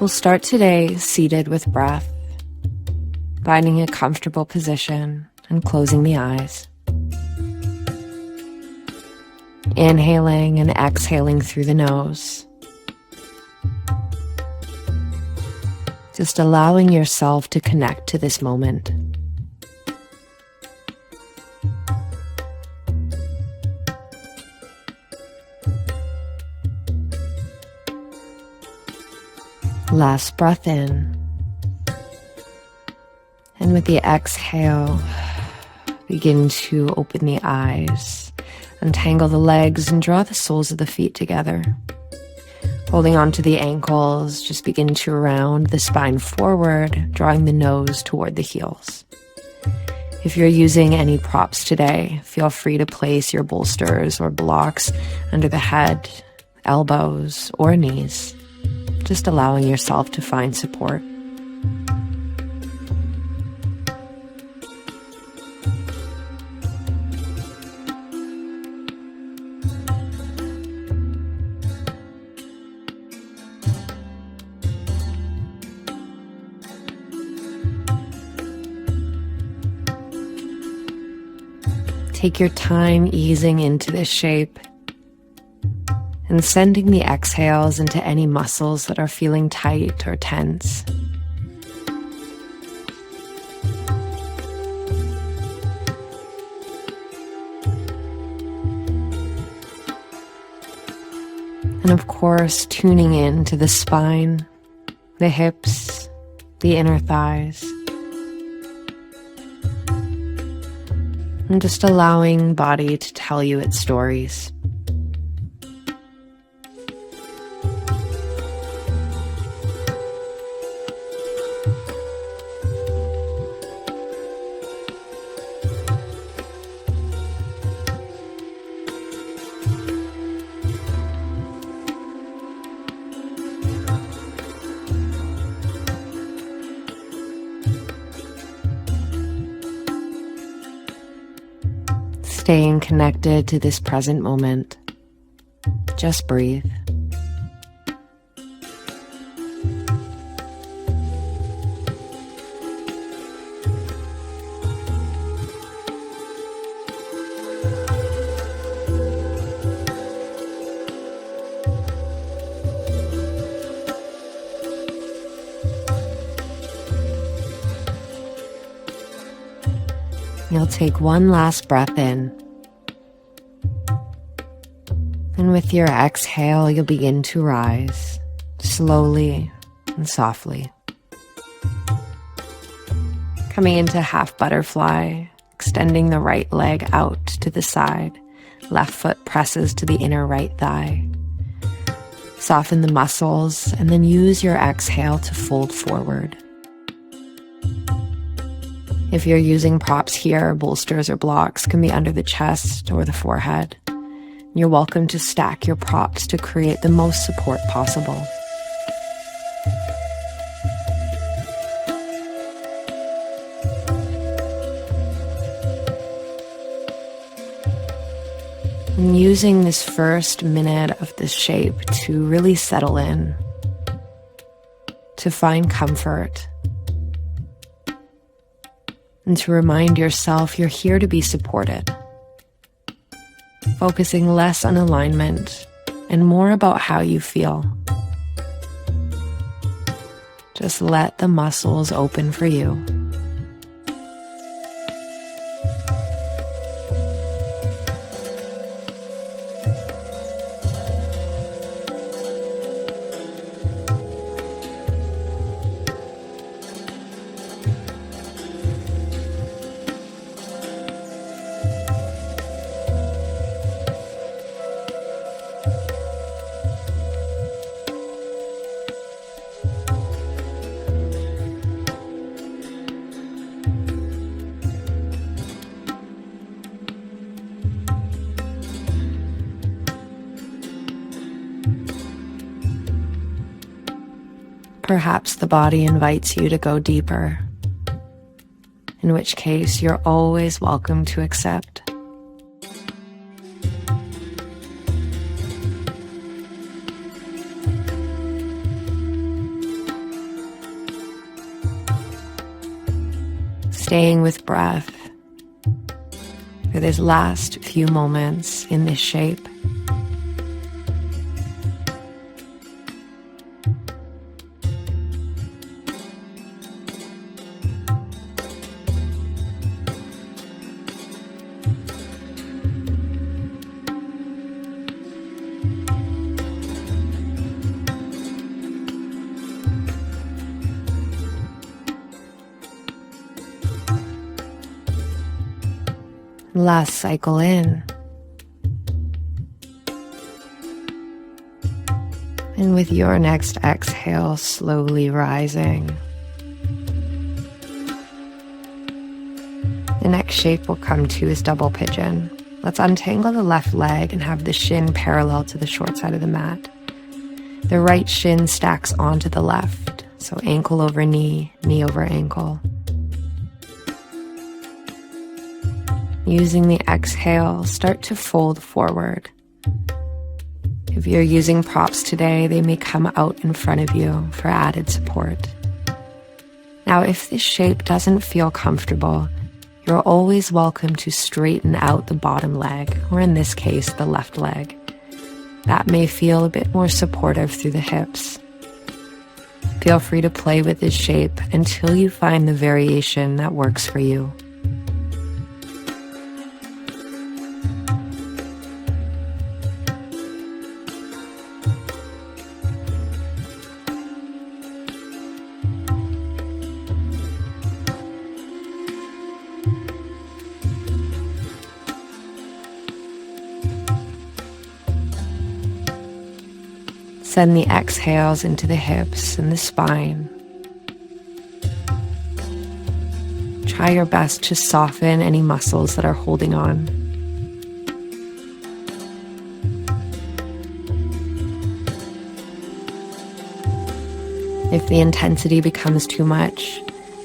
We'll start today seated with breath, finding a comfortable position and closing the eyes. Inhaling and exhaling through the nose. Just allowing yourself to connect to this moment. Last breath in. And with the exhale, begin to open the eyes, untangle the legs, and draw the soles of the feet together. Holding onto the ankles, just begin to round the spine forward, drawing the nose toward the heels. If you're using any props today, feel free to place your bolsters or blocks under the head, elbows, or knees, just allowing yourself to find support. Take your time easing into this shape and sending the exhales into any muscles that are feeling tight or tense. And of course, tuning in to the spine, the hips, the inner thighs. And just allowing body to tell you its stories. Staying connected to this present moment. Just breathe. You'll take one last breath in. And with your exhale, you'll begin to rise, slowly and softly. Coming into half butterfly, extending the right leg out to the side. Left foot presses to the inner right thigh. Soften the muscles and then use your exhale to fold forward. If you're using props here, bolsters or blocks can be under the chest or the forehead. You're welcome to stack your props to create the most support possible. And using this first minute of this shape to really settle in, to find comfort, and to remind yourself you're here to be supported. Focusing less on alignment and more about how you feel. Just let the muscles open for you. Perhaps the body invites you to go deeper, in which case you're always welcome to accept. staying with breath for this last few moments in this shape. Last cycle in. And with your next exhale, slowly rising. The next shape we'll come to is double pigeon. Let's untangle the left leg and have the shin parallel to the short side of the mat. The right shin stacks onto the left, so ankle over knee, knee over ankle. Using the exhale, start to fold forward. If you're using props today, they may come out in front of you for added support. Now, if this shape doesn't feel comfortable, you're always welcome to straighten out the bottom leg, or in this case, the left leg. That may feel a bit more supportive through the hips. Feel free to play with this shape until you find the variation that works for you. Send the exhales into the hips and the spine. Try your best to soften any muscles that are holding on. If the intensity becomes too much,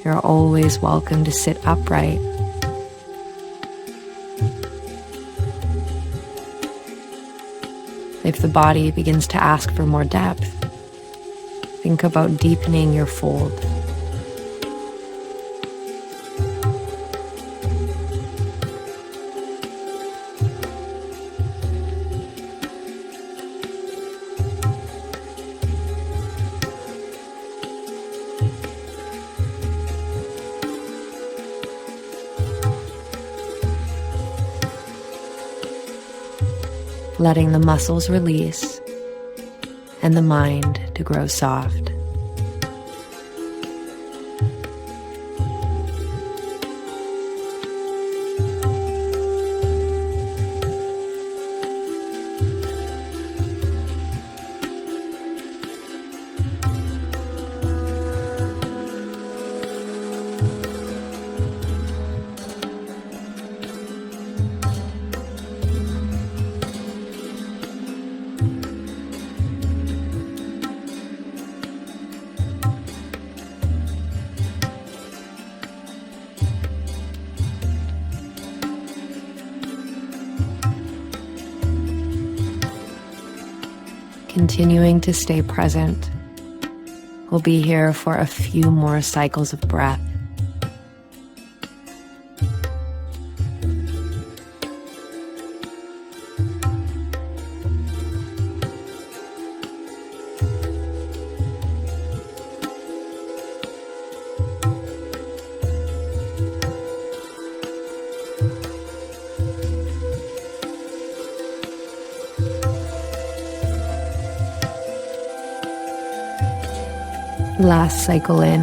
you're always welcome to sit upright. If the body begins to ask for more depth, think about deepening your fold. Letting the muscles release and the mind to grow soft. Continuing to stay present. We'll be here for a few more cycles of breath. Last cycle in.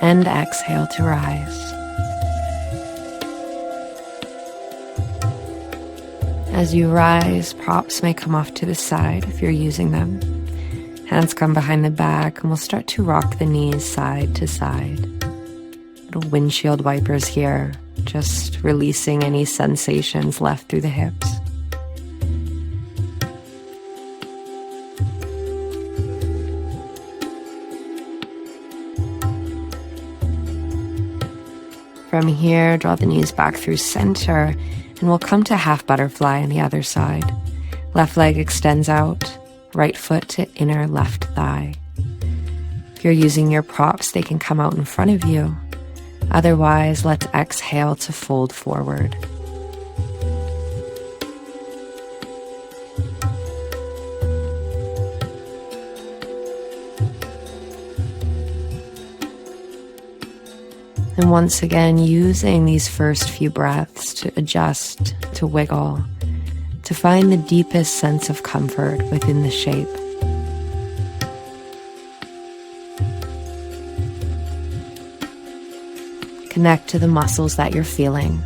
And exhale to rise. As you rise, props may come off to the side if you're using them. Hands come behind the back, and we'll start to rock the knees side to side. Little windshield wipers here, just releasing any sensations left through the hips. From here, draw the knees back through center, and we'll come to half butterfly on the other side. Left leg extends out, right foot to inner left thigh. If you're using your props, they can come out in front of you. Otherwise, let's exhale to fold forward. And once again, using these first few breaths to adjust, to wiggle, to find the deepest sense of comfort within the shape. Connect to the muscles that you're feeling,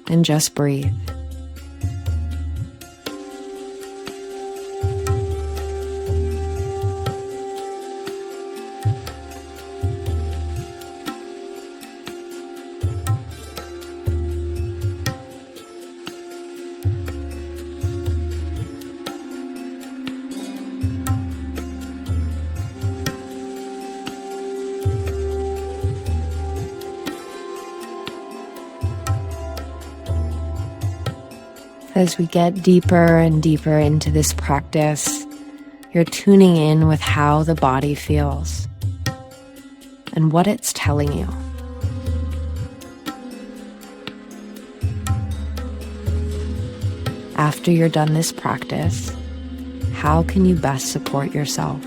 and just breathe. As we get deeper and deeper into this practice, you're tuning in with how the body feels and what it's telling you. After you're done this practice, how can you best support yourself?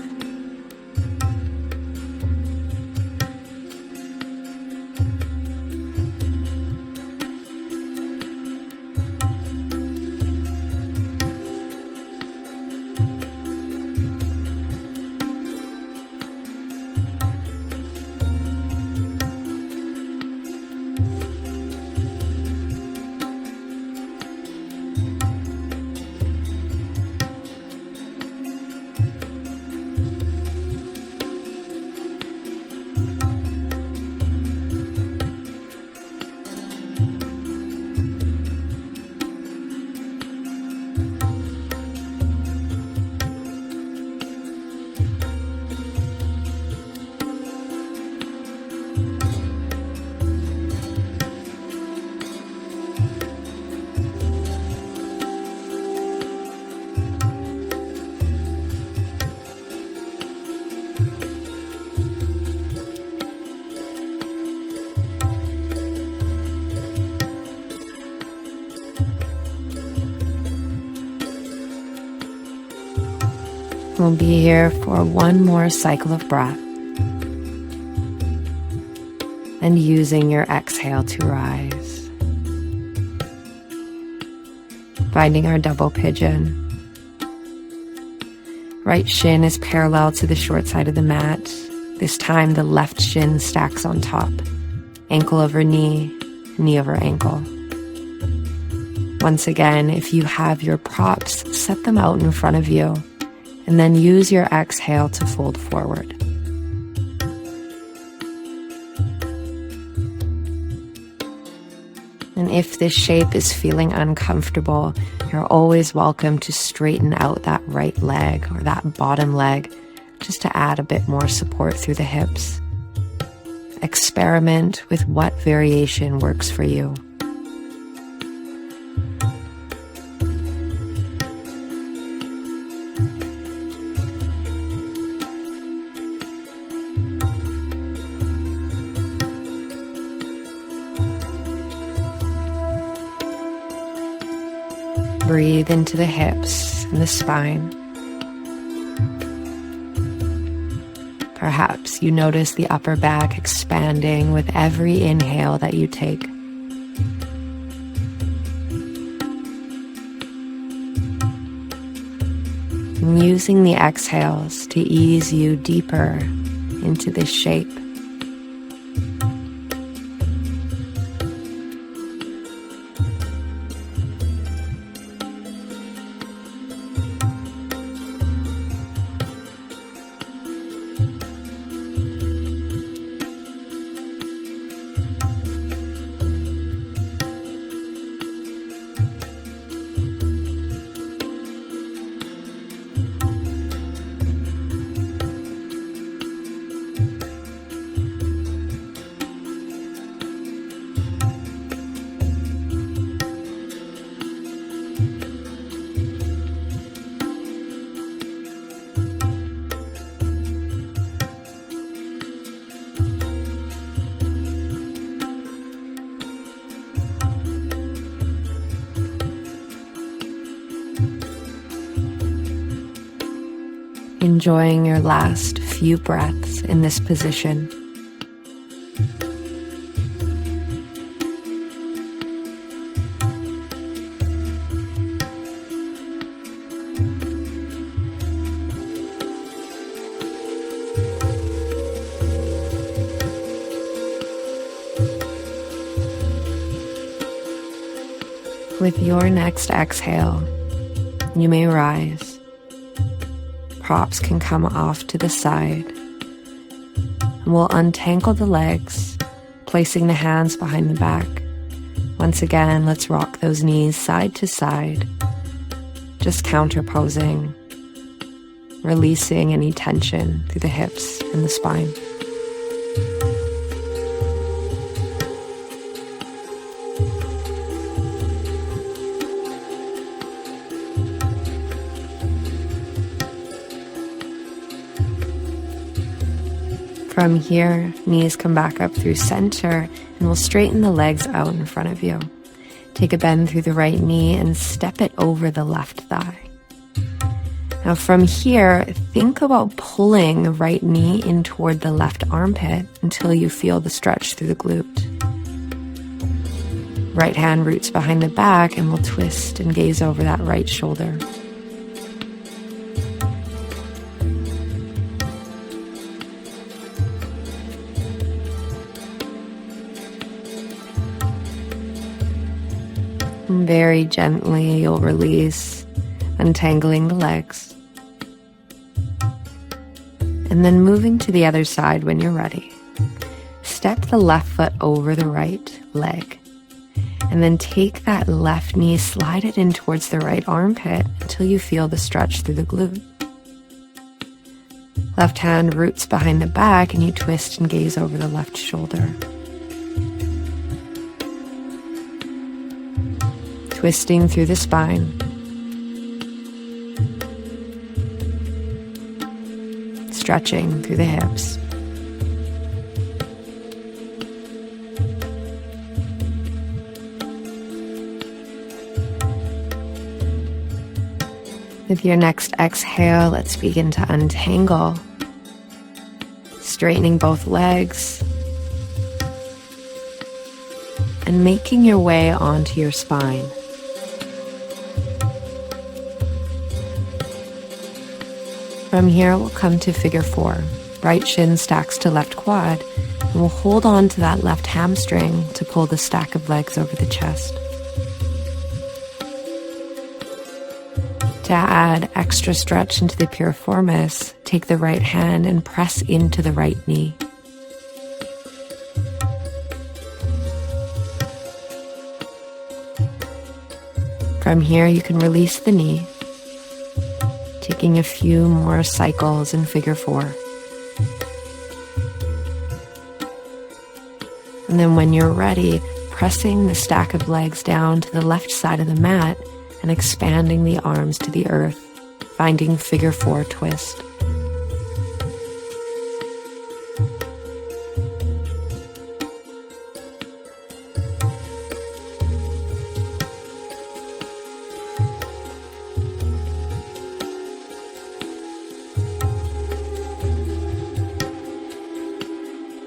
We'll be here for one more cycle of breath, and using your exhale to rise. Finding our double pigeon. Right shin is parallel to the short side of the mat. This time the left shin stacks on top. Ankle over knee, knee over ankle. Once again, if you have your props, set them out in front of you. And then use your exhale to fold forward. And if this shape is feeling uncomfortable, you're always welcome to straighten out that right leg or that bottom leg just to add a bit more support through the hips. Experiment with what variation works for you. Breathe into the hips and the spine. Perhaps you notice the upper back expanding with every inhale that you take. And using the exhales to ease you deeper into this shape. enjoying your last few breaths in this position. With your next exhale, you may rise. Props can come off to the side. And we'll untangle the legs, placing the hands behind the back. Once again, let's rock those knees side to side, just counterposing, releasing any tension through the hips and the spine. From here, knees come back up through center, and we'll straighten the legs out in front of you. Take a bend through the right knee and step it over the left thigh. Now from here, think about pulling the right knee in toward the left armpit until you feel the stretch through the glute. Right hand roots behind the back, and we'll twist and gaze over that right shoulder. Very gently, you'll release, untangling the legs. And then moving to the other side when you're ready. Step the left foot over the right leg. And then take that left knee, slide it in towards the right armpit until you feel the stretch through the glute. Left hand roots behind the back, and you twist and gaze over the left shoulder. Twisting through the spine. Stretching through the hips. With your next exhale, let's begin to untangle. Straightening both legs. And making your way onto your spine. From here, we'll come to figure 4. Right shin stacks to left quad, and we'll hold on to that left hamstring to pull the stack of legs over the chest. To add extra stretch into the piriformis, take the right hand and press into the right knee. From here, you can release the knee, taking a few more cycles in figure 4. And then when you're ready, pressing the stack of legs down to the left side of the mat and expanding the arms to the earth, finding figure 4 twist.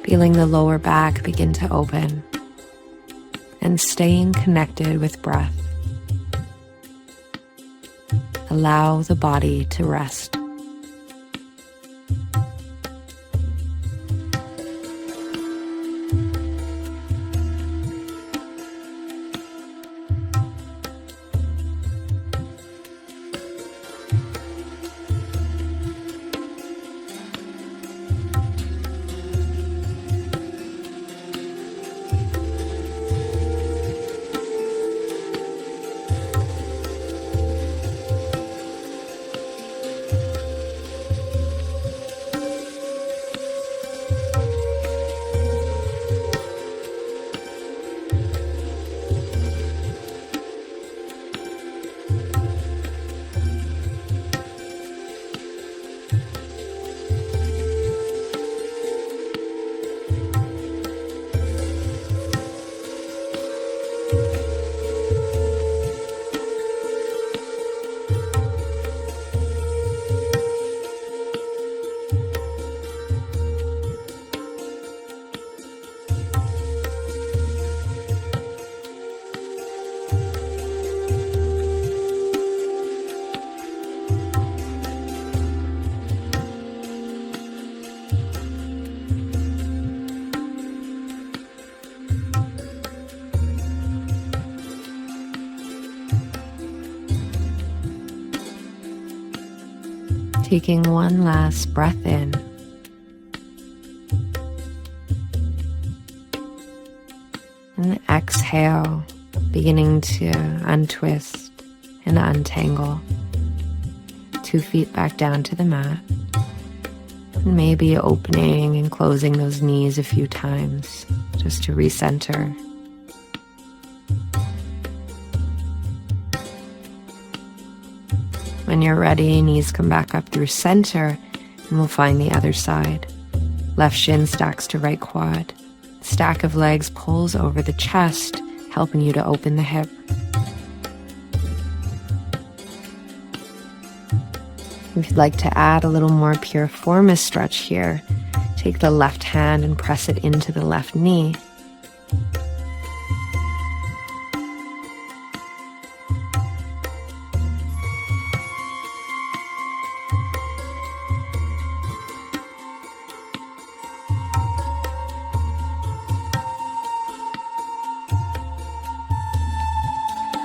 Feeling the lower back begin to open and staying connected with breath. Allow the body to rest. Taking one last breath in. And exhale, beginning to untwist and untangle. 2 feet back down to the mat. And maybe opening and closing those knees a few times just to recenter. When you're ready, knees come back up through center, and we'll find the other side. Left shin stacks to right quad. Stack of legs pulls over the chest, helping you to open the hip. If you'd like to add a little more piriformis stretch here, take the left hand and press it into the left knee.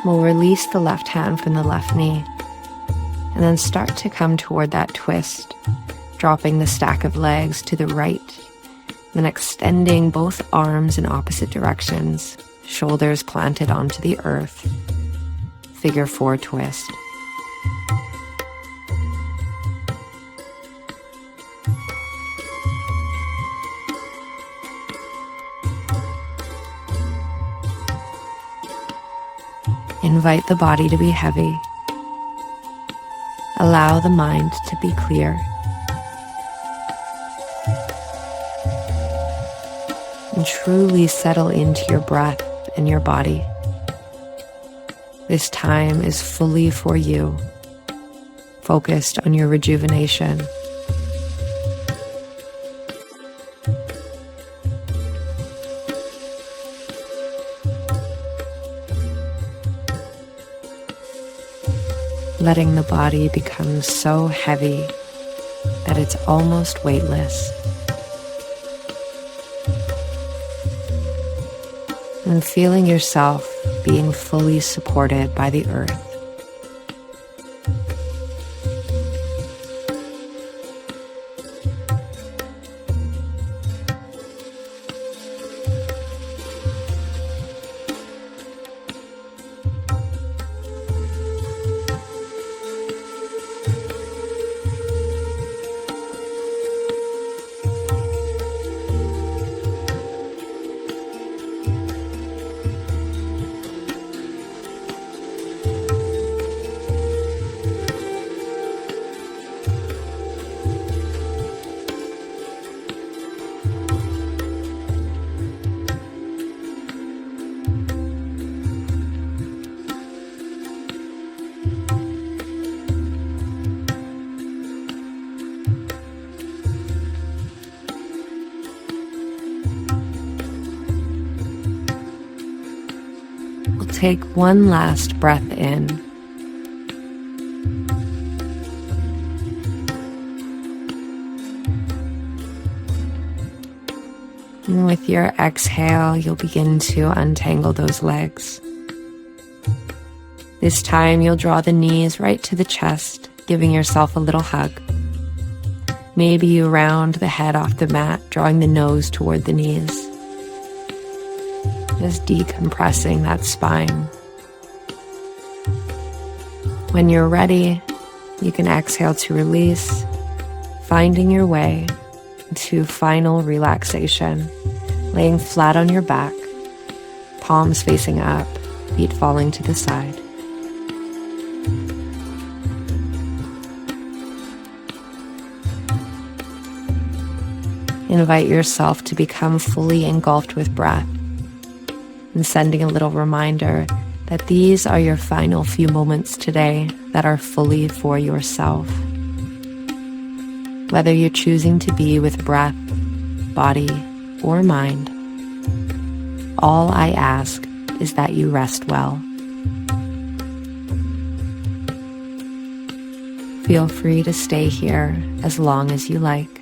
We'll release the left hand from the left knee and then start to come toward that twist, dropping the stack of legs to the right, then extending both arms in opposite directions, shoulders planted onto the earth. Figure 4 twist. Invite the body to be heavy. Allow the mind to be clear. And truly settle into your breath and your body. This time is fully for you, focused on your rejuvenation. Letting the body become so heavy that it's almost weightless. And feeling yourself being fully supported by the earth. Take one last breath in. And with your exhale, you'll begin to untangle those legs. This time, you'll draw the knees right to the chest, giving yourself a little hug. Maybe you round the head off the mat, drawing the nose toward the knees. Just decompressing that spine. When you're ready, you can exhale to release, finding your way to final relaxation, laying flat on your back, palms facing up, feet falling to the side. Invite yourself to become fully engulfed with breath, and sending a little reminder that these are your final few moments today that are fully for yourself. Whether you're choosing to be with breath, body, or mind, all I ask is that you rest well. Feel free to stay here as long as you like.